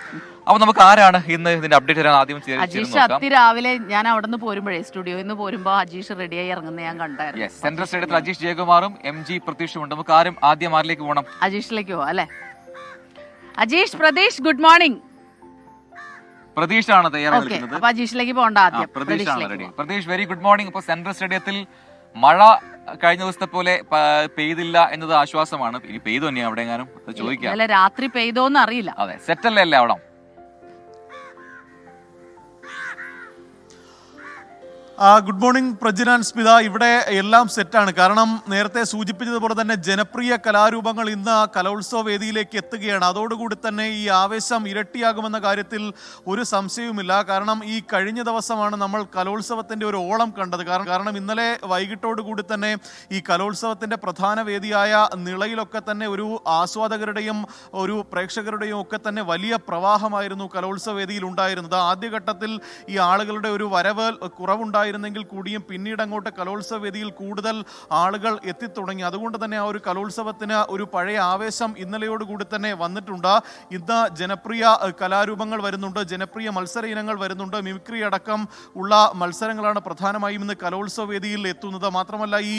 അപ്പൊ നമുക്ക് ആരാണ് ഇന്ന് ഇതിന്റെ അപ്ഡേറ്റ് തരാൻ ആദ്യം രാവിലെ ഞാൻ അവിടെ നിന്ന് പോരുമ്പോഴേ സ്റ്റുഡിയോ ഇന്ന് പോരുമ്പോ അജീഷ് റെഡിയായി ഇറങ്ങുന്ന ഞാൻ കണ്ടായിരുന്നു. സെൻട്രൽ സ്റ്റേഡിയത്തിൽ അജീഷ് ജയകുമാറും MG പ്രതീഷും ഉണ്ട്. നമുക്ക് ആദ്യം ആരിലേക്ക് പോകണം? അജീഷിലേക്ക് പോവാം അല്ലെ? Ajeesh, Pratheesh, good morning. പ്രതീഷാണ് തയ്യാറായിരിക്കുന്നത്. അപ്പൊ അജീഷിലേക്ക് പോകണ്ട ആദ്യം. Pratheesh, very good morning. ഇപ്പൊ സെൻട്രൽ സ്റ്റേഡിയത്തിൽ മഴ കഴിഞ്ഞ ദിവസത്തെ പോലെ പെയ്തില്ല എന്നത് ആശ്വാസമാണ്. ഇനി പെയ്തു തന്നെയാ അവിടെ എങ്ങാനും ചോദിക്കാം. രാത്രി പെയ്തോന്ന് അറിയില്ല. അതെ, സെറ്റല്ലേ അവിടെ? Good morning Prajin and Smitha. ഇവിടെ എല്ലാം സെറ്റാണ്. കാരണം നേരത്തെ സൂചിപ്പിച്ചതുപോലെ തന്നെ ജനപ്രിയ കലാരൂപങ്ങൾ ഇന്ന് കലോത്സവ വേദിയിലേക്ക് എത്തുകയാണ്. അതോടുകൂടി തന്നെ ഈ ആവേശം ഇരട്ടിയാകുമെന്ന കാര്യത്തിൽ ഒരു സംശയവുമില്ല. കാരണം ഈ കഴിഞ്ഞ ദിവസമാണ് നമ്മൾ കലോത്സവത്തിൻ്റെ ഒരു ഓളം കണ്ടത്. കാരണം ഇന്നലെ വൈകിട്ടോടുകൂടി തന്നെ ഈ കലോത്സവത്തിൻ്റെ പ്രധാന വേദിയായ നിളയിലൊക്കെ തന്നെ ഒരു ആസ്വാദകരുടെയും ഒരു പ്രേക്ഷകരുടെയും ഒക്കെ തന്നെ വലിയ പ്രവാഹമായിരുന്നു കലോത്സവ വേദിയിൽ ഉണ്ടായിരുന്നത്. ആദ്യഘട്ടത്തിൽ ഈ ആളുകളുടെ ഒരു വരവ് കുറവുണ്ടായിരുന്നെങ്കിൽ കൂടിയും പിന്നീട് അങ്ങോട്ട് കലോത്സവ വേദിയിൽ കൂടുതൽ ആളുകൾ എത്തിത്തുടങ്ങി. അതുകൊണ്ട് തന്നെ ആ ഒരു കലോത്സവത്തിന് ഒരു പഴയ ആവേശം ഇന്നലെയോടുകൂടി തന്നെ വന്നിട്ടുണ്ട്. ഇന്ന് ജനപ്രിയ കലാരൂപങ്ങൾ വരുന്നുണ്ട്, ജനപ്രിയ മത്സര ഇനങ്ങൾ വരുന്നുണ്ട്. മിമിക്രി അടക്കം ഉള്ള മത്സരങ്ങളാണ് പ്രധാനമായും ഇന്ന് കലോത്സവ വേദിയിൽ എത്തുന്നത്. മാത്രമല്ല ഈ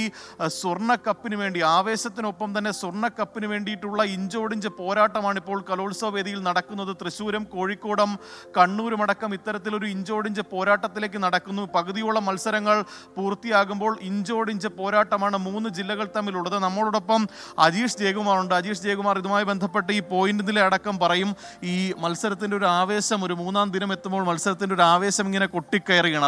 സ്വർണ്ണക്കപ്പിന് വേണ്ടി, ആവേശത്തിനൊപ്പം തന്നെ സ്വർണ്ണക്കപ്പിന് വേണ്ടിയിട്ടുള്ള ഇഞ്ചോടിഞ്ച് പോരാട്ടമാണ് ഇപ്പോൾ കലോത്സവ വേദിയിൽ നടക്കുന്നത്. തൃശ്ശൂരും കോഴിക്കോടും കണ്ണൂരും അടക്കം ഇത്തരത്തിലൊരു ഇഞ്ചോടിഞ്ച് പോരാട്ടത്തിലേക്ക് നടക്കുന്നു. പകുതിയോളം മത്സരങ്ങൾ പൂർത്തിയാകുമ്പോൾ ഇഞ്ചോടിഞ്ച് പോരാട്ടമാണ് 3 ജില്ലകൾ തമ്മിലുള്ളത്. നമ്മളോടൊപ്പം അജീഷ് ജയകുമാറുണ്ട്. അജീഷ് ജയകുമാർ ഇതുമായി ബന്ധപ്പെട്ട് ഈ പോയിന്റ് നില അടക്കം പറയും. ഈ മത്സരത്തിൻ്റെ ഒരു ആവേശം, ഒരു 3-ാം ദിനം എത്തുമ്പോൾ മത്സരത്തിൻ്റെ ഒരു ആവേശം ഇങ്ങനെ കൊട്ടിക്കയറുകയാണ്.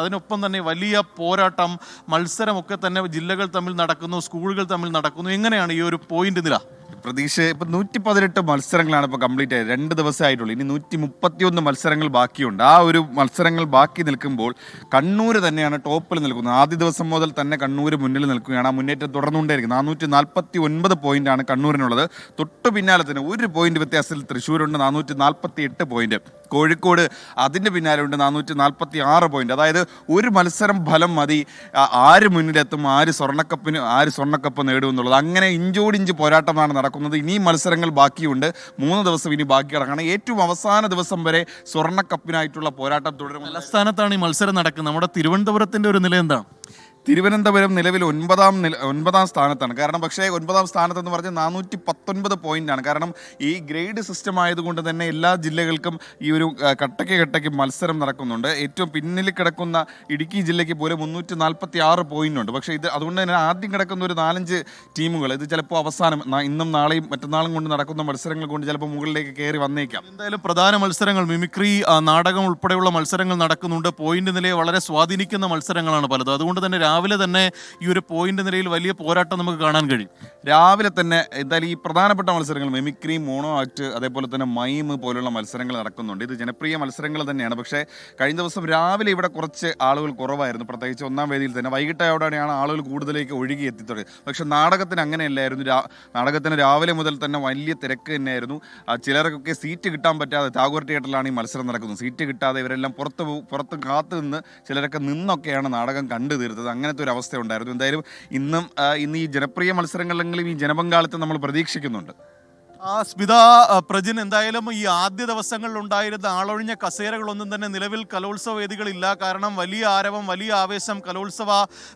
അതിനൊപ്പം തന്നെ വലിയ പോരാട്ടം, മത്സരമൊക്കെ തന്നെ ജില്ലകൾ തമ്മിൽ നടക്കുന്നു, സ്കൂളുകൾ തമ്മിൽ നടക്കുന്നു. എങ്ങനെയാണ് ഈ ഒരു പോയിന്റ് നില? പ്രതീക്ഷ ഇപ്പം 118 മത്സരങ്ങളാണ് ഇപ്പോൾ കംപ്ലീറ്റ് ആയത്. 2 ദിവസമായിട്ടുള്ളൂ. ഇനി 131 മത്സരങ്ങൾ ബാക്കിയുണ്ട്. ആ ഒരു മത്സരങ്ങൾ ബാക്കി നിൽക്കുമ്പോൾ കണ്ണൂർ തന്നെയാണ് ടോപ്പിൽ നിൽക്കുന്നത്. ആദ്യ ദിവസം മുതൽ തന്നെ കണ്ണൂർ മുന്നിൽ നിൽക്കുകയാണ്. ആ മുന്നേറ്റം തുടർന്നുകൊണ്ടേയിരിക്കുന്നത്. 449 പോയിന്റാണ് കണ്ണൂരിനുള്ളത്. തൊട്ടു പിന്നാലെ തന്നെ 1 പോയിന്റ് വ്യത്യാസത്തിൽ തൃശ്ശൂരുണ്ട്, 448 പോയിന്റ്. കോഴിക്കോട് അതിൻ്റെ പിന്നാലെ ഉണ്ട്, 446 പോയിന്റ്. അതായത് ഒരു മത്സരം ഫലം മതി ആര് മുന്നിലെത്തും, ആര് സ്വർണ്ണക്കപ്പ് നേടുമെന്നുള്ളത്. അങ്ങനെ ഇഞ്ചോടിഞ്ച് പോരാട്ടമാണ് നടക്കുന്നത്. ഇനി മത്സരങ്ങൾ ബാക്കിയുണ്ട്. 3 ദിവസം ഇനി ബാക്കി കിടക്കണം. ഏറ്റവും അവസാന ദിവസം വരെ സ്വർണ്ണക്കപ്പിനായിട്ടുള്ള പോരാട്ടം തുടരും. തലസ്ഥാനത്താണ് ഈ മത്സരം നടക്കുന്നത്. നമ്മുടെ തിരുവനന്തപുരത്തിന്റെ ഒരു നില എന്താണ്? തിരുവനന്തപുരം നിലവിൽ 9-ാം സ്ഥാനത്താണ്. കാരണം പക്ഷേ 9-ാം സ്ഥാനത്തെന്ന് പറഞ്ഞാൽ 419 പോയിന്റാണ്. കാരണം ഈ ഗ്രേഡ് സിസ്റ്റം ആയതുകൊണ്ട് തന്നെ എല്ലാ ജില്ലകൾക്കും ഈ ഒരു കട്ടയ്ക്ക് മത്സരം നടക്കുന്നുണ്ട്. ഏറ്റവും പിന്നിൽ കിടക്കുന്ന ഇടുക്കി ജില്ലയ്ക്ക് പോലും 346 പോയിന്റുണ്ട്. പക്ഷേ ഇത് അതുകൊണ്ട് തന്നെ ആദ്യം കിടക്കുന്ന ഒരു 4-5 ടീമുകൾ ഇത് ചിലപ്പോൾ അവസാനം ഇന്നും നാളെയും മറ്റന്നാളും കൊണ്ട് നടക്കുന്ന മത്സരങ്ങൾ കൊണ്ട് ചിലപ്പോൾ മുകളിലേക്ക് കയറി വന്നേക്കാം. എന്തായാലും പ്രധാന മത്സരങ്ങൾ, മിമിക്രി, നാടകം ഉൾപ്പെടെയുള്ള മത്സരങ്ങൾ നടക്കുന്നുണ്ട്. പോയിന്റ് നിലയെ വളരെ സ്വാധീനിക്കുന്ന മത്സരങ്ങളാണ് പലതും. അതുകൊണ്ട് തന്നെ രാവിലെ തന്നെ ഈ ഒരു പോയിന്റ് നിലയിൽ വലിയ പോരാട്ടം നമുക്ക് കാണാൻ കഴിയും. രാവിലെ തന്നെ എന്തായാലും ഈ പ്രധാനപ്പെട്ട മത്സരങ്ങൾ മിമിക്രി, മോണോ ആക്ട്, അതേപോലെ തന്നെ മൈം പോലുള്ള മത്സരങ്ങൾ നടക്കുന്നുണ്ട്. ഇത് ജനപ്രിയ മത്സരങ്ങൾ തന്നെയാണ്. പക്ഷേ കഴിഞ്ഞ ദിവസം രാവിലെ ഇവിടെ കുറച്ച് ആളുകൾ കുറവായിരുന്നു. പ്രത്യേകിച്ച് 1-ാം വേദിയിൽ തന്നെ വൈകിട്ടോടെയാണ് ആളുകൾ കൂടുതലേക്ക് ഒഴുകി എത്തിത്തുടങ്ങി. പക്ഷെ നാടകത്തിന് അങ്ങനെയല്ലായിരുന്നു. നാടകത്തിന് രാവിലെ മുതൽ തന്നെ വലിയ തിരക്ക് തന്നെയായിരുന്നു. ചിലർക്കൊക്കെ സീറ്റ് കിട്ടാൻ പറ്റാതെ, ടാഗോർ തിയേറ്ററിലാണ് ഈ മത്സരം നടക്കുന്നത്. സീറ്റ് കിട്ടാതെ ഇവരെല്ലാം പുറത്ത് കാത്തു നിന്ന് ചിലരൊക്കെ നിന്നൊക്കെയാണ് നാടകം കണ്ടു തീർത്തത്. അങ്ങനത്തെ ഒരു അവസ്ഥ ഉണ്ടായിരുന്നു. എന്തായാലും ഇന്ന് ഈ ജനപ്രിയ മത്സരങ്ങളിലെങ്കിലും ഈ ജനപങ്കാളിത്തം നമ്മൾ പ്രതീക്ഷിക്കുന്നുണ്ട്. സ്മിത, പ്രജിൻ, എന്തായാലും ഈ ആദ്യ ദിവസങ്ങളിൽ ഉണ്ടായിരുന്ന ആളൊഴിഞ്ഞ കസേരകളൊന്നും തന്നെ നിലവിൽ കലോത്സവ വേദികളില്ല. കാരണം വലിയ ആരവം, വലിയ ആവേശം കലോത്സവ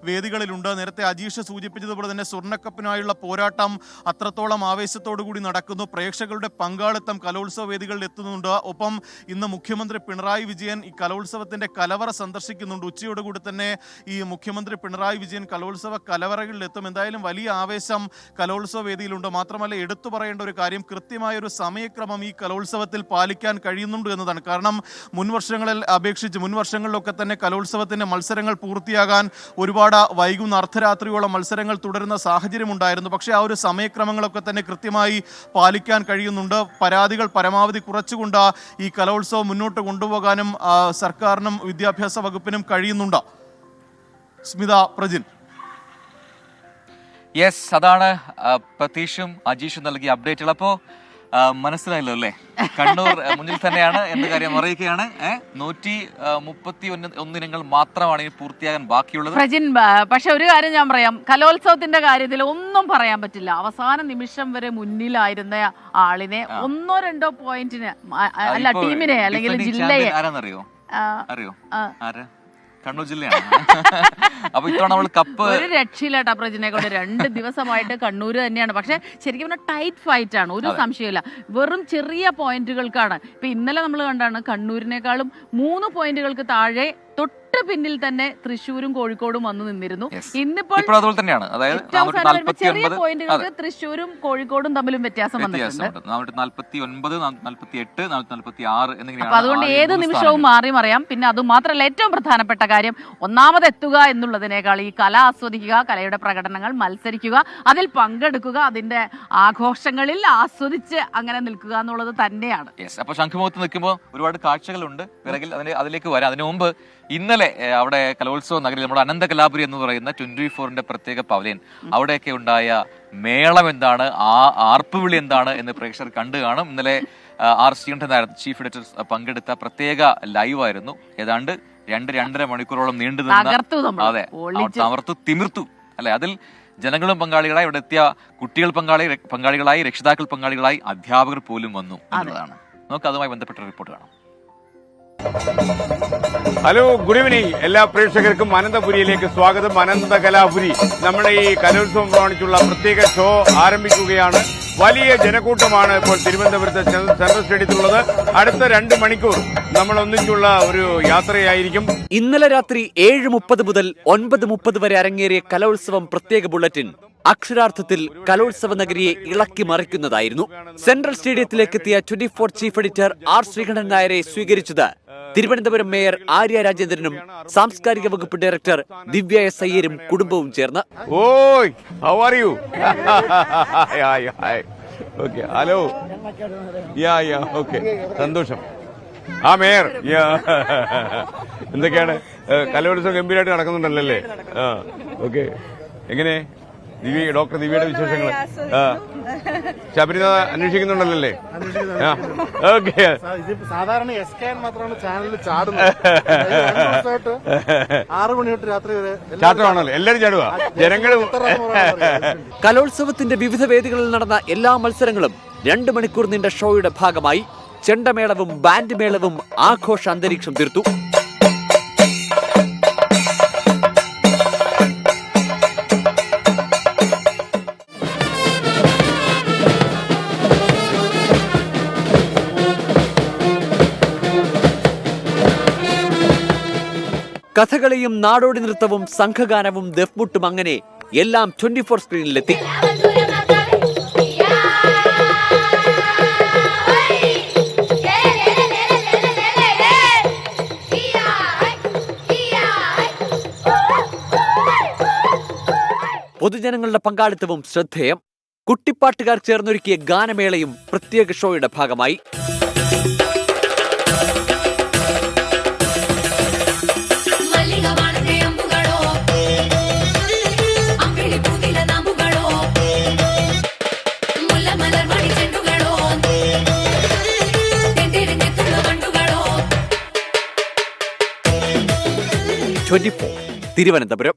വേദികളിലുണ്ട്. നേരത്തെ അജീഷ് സൂചിപ്പിച്ചതുപോലെ തന്നെ സ്വർണ്ണക്കപ്പിനായുള്ള പോരാട്ടം അത്രത്തോളം ആവേശത്തോടു കൂടി നടക്കുന്നു. പ്രേക്ഷകരുടെ പങ്കാളിത്തം കലോത്സവ വേദികളിൽ എത്തുന്നുണ്ട്. ഒപ്പം ഇന്ന് മുഖ്യമന്ത്രി പിണറായി വിജയൻ ഈ കലോത്സവത്തിന്റെ കലവറ സന്ദർശിക്കുന്നുണ്ട്. ഉച്ചയോടുകൂടി തന്നെ ഈ മുഖ്യമന്ത്രി പിണറായി വിജയൻ കലോത്സവ കലവറകളിൽ എത്തും. എന്തായാലും വലിയ ആവേശം കലോത്സവ വേദിയിലുണ്ട്. മാത്രമല്ല എടുത്തു പറയേണ്ട ഒരു കാര്യം, കൃത്യമായൊരു സമയക്രമം ഈ കലോത്സവത്തിൽ പാലിക്കാൻ കഴിയുന്നുണ്ട് എന്നതാണ്. കാരണം മുൻ വർഷങ്ങളിലൊക്കെ തന്നെ കലോത്സവത്തിന്റെ മത്സരങ്ങൾ പൂർത്തിയാകാൻ ഒരുപാട് വൈകുന്ന അർദ്ധരാത്രിയോളം മത്സരങ്ങൾ തുടരുന്ന സാഹചര്യമുണ്ടായിരുന്നു. പക്ഷേ ആ ഒരു സമയക്രമങ്ങളൊക്കെ തന്നെ കൃത്യമായി പാലിക്കാൻ കഴിയുന്നുണ്ട്. പരാതികൾ പരമാവധി കുറച്ചുകൊണ്ട് ഈ കലോത്സവം മുന്നോട്ട് കൊണ്ടുപോകാനും സർക്കാരിനും വിദ്യാഭ്യാസ വകുപ്പിനും കഴിയുന്നുണ്ട്. സ്മിത, പ്രജിൻ. യെസ്, അതാണ് പ്രതീഷും അജീഷും നൽകിയ അപ്ഡേറ്റുകൾ. അപ്പോൾ മനസ്സിലായല്ലോ അല്ലേ, കണ്ണൂർ മുന്നിൽ തന്നെയാണ് എന്ന കാര്യം അറിയിക്കുകയാണ്. 131 ഇനങ്ങൾ മാത്രമാണ് ഇനി പൂർത്തിയാകാൻ ബാക്കിയുള്ളത്. പ്രജിൻ, പക്ഷെ ഒരു കാര്യം ഞാൻ പറയാം, കലോത്സവത്തിന്റെ കാര്യത്തിൽ ഒന്നും പറയാൻ പറ്റില്ല. അവസാന നിമിഷം വരെ മുന്നിലായിരുന്ന ആളിനെ 1-2 പോയിന്റിന് അല്ല ടീമിനെ അല്ലെങ്കിൽ ജില്ലയെ ആരാന്നറിയോ? ആരാ? കണ്ണൂർ ജില്ലയാണ്. അപ്പൊ ഇത്തവണ നമ്മൾ കപ്പ് ഒരു രക്ഷയില്ലാട്ടാ പ്രജിനെ കൊണ്ട്. 2 ദിവസമായിട്ട് കണ്ണൂർ തന്നെയാണ്. പക്ഷെ ശരിക്കും പറഞ്ഞാൽ ടൈറ്റ് ഫൈറ്റ് ആണ്, ഒരു സംശയമില്ല. വെറും ചെറിയ പോയിന്റുകൾക്കാണ്. ഇപ്പൊ ഇന്നലെ നമ്മൾ കണ്ടാണ് കണ്ണൂരിനേക്കാളും 3 പോയിന്റുകൾക്ക് താഴെ തൊട്ട് തൊട്ട് പിന്നിൽ തന്നെ തൃശ്ശൂരും കോഴിക്കോടും വന്നു നിന്നിരുന്നു. ഇന്നിപ്പോൾ ഇപ്പോൾ അതുപോലെ തന്നെയാണ്. അതായത് ചെറിയ പോയിന്റുകൾക്ക് തൃശ്ശൂരും കോഴിക്കോടും തമ്മിലും വ്യത്യാസം വന്നിട്ടുണ്ട്. 449, 448, 446 എന്നിങ്ങനെ. അതുകൊണ്ട് ഏത് നിമിഷവും മാറി മറിയാം. പിന്നെ അതുമാത്രമല്ല, ഏറ്റവും പ്രധാനപ്പെട്ട കാര്യം ഒന്നാമതെത്തുക എന്നുള്ളതിനേക്കാൾ ഈ കല ആസ്വദിക്കുക, കലയുടെ പ്രകടനങ്ങൾ മത്സരിക്കുക, അതിൽ പങ്കെടുക്കുക, അതിന്റെ ആഘോഷങ്ങളിൽ ആസ്വദിച്ച് അങ്ങനെ നിൽക്കുക എന്നുള്ളത് തന്നെയാണ്. അപ്പൊ ശംഖുമുഖത്ത് നിൽക്കുമ്പോൾ ഒരുപാട് കാഴ്ചകളുണ്ട് പിറകിൽ. അതിലേക്ക് വരാം. അതിനു മുമ്പ് ഇന്നലെ അവിടെ കലോത്സവ നഗരിയിൽ നമ്മുടെ അനന്ത കലാപുരി എന്ന് പറയുന്ന 24ന്റെ പ്രത്യേക പവലിയൻ, അവിടെയൊക്കെ ഉണ്ടായ മേളം എന്താണ്, ആ ആർപ്പുവിളി എന്താണ് എന്ന് പ്രേക്ഷകർ കണ്ടു കാണും. ഇന്നലെ ആർ ശ്രീകണ്ഠൻ ചീഫ് എഡിറ്റർ പങ്കെടുത്ത പ്രത്യേക ലൈവായിരുന്നു. ഏതാണ്ട് 2-2.5 മണിക്കൂറോളം നീണ്ടു നിന്ന, അതെ, തമർത്തു തിമിർത്തു അല്ലെ. അതിൽ ജനങ്ങളും പങ്കാളികളായി, ഇവിടെ എത്തിയ കുട്ടികൾ പങ്കാളികളായി, രക്ഷിതാക്കൾ പങ്കാളികളായി, അധ്യാപകർ പോലും വന്നു എന്നുള്ളതാണ്. നമുക്ക് അതുമായി ബന്ധപ്പെട്ട റിപ്പോർട്ട് കാണാം. Hello, good evening. എല്ലാ പ്രേക്ഷകർക്കും അനന്തപുരിയിലേക്ക് സ്വാഗതം. അനന്ത കലാപുരി, നമ്മുടെ ഈ കലോത്സവം പ്രമാണിച്ചുള്ള പ്രത്യേക ഷോ ആരംഭിക്കുകയാണ്. വലിയ ജനക്കൂട്ടമാണ് ഇപ്പോൾ തിരുവനന്തപുരത്ത് സെൻട്രൽ സ്റ്റേഡിയത്തിലുള്ളത്. അടുത്ത 2 മണിക്കൂർ നമ്മൾ ഒന്നിച്ചുള്ള ഒരു യാത്രയായിരിക്കും. ഇന്നലെ രാത്രി 7:30 മുതൽ 9:30 വരെ അരങ്ങേറിയ കലോത്സവം പ്രത്യേക ബുള്ളറ്റിൻ അക്ഷരാർത്ഥത്തിൽ കലോത്സവ നഗരിയെ ഇളക്കി മറിക്കുന്നതായിരുന്നു. സെൻട്രൽ സ്റ്റേഡിയത്തിലേക്ക് എത്തിയ 24 ചീഫ് എഡിറ്റർ ആർ ശ്രീകണ്ഠൻ നായരെ സ്വീകരിച്ചത് തിരുവനന്തപുരം മേയർ ആര്യ രാജേന്ദ്രനും സാംസ്കാരിക വകുപ്പ് ഡയറക്ടർ ദിവ്യ എസ് അയ്യരും കുടുംബവും ചേർന്ന്. ഓയ്, how are you? Okay, hello. Okay, സന്തോഷം. ആ മേയർ, എന്തൊക്കെയാണ്? കലോത്സവം ഗംഭീരമായിട്ട് നടക്കുന്നുണ്ടല്ലേ? ഓക്കെ. എങ്ങനെ ഡോക്ടർ ദിവ്യയുടെ വിശേഷങ്ങൾ? ശബരിനാഥ അന്വേഷിക്കുന്നുണ്ടല്ലേ? ഓക്കെ. സാധാരണ മാത്രമാണ് ചാനലിൽ ചാടുന്നത്. 6 മണി തൊട്ട് രാത്രി വരെ ചാട്ടമാണല്ലോ, എല്ലാരും ചാടുക ജനങ്ങൾ. കലോത്സവത്തിന്റെ വിവിധ വേദികളിൽ നടന്ന എല്ലാ മത്സരങ്ങളും 2 മണിക്കൂർ നീണ്ട ഷോയുടെ ഭാഗമായി ചെണ്ടമേളവും ബാൻഡ് മേളവും ആഘോഷ അന്തരീക്ഷം തീർത്തു. കഥകളിയും നാടോടി നൃത്തവും സംഘഗാനവും ദഫ്മുട്ടും അങ്ങനെ എല്ലാം 24 സ്ക്രീനിലെത്തി. പൊതുജനങ്ങളുടെ പങ്കാളിത്തവും ശ്രദ്ധേയം. കുട്ടിപ്പാട്ടുകാർ ചേർന്നൊരുക്കിയ ഗാനമേളയും പ്രത്യേക ഷോയുടെ ഭാഗമായി. തിരുവനന്തപുരം.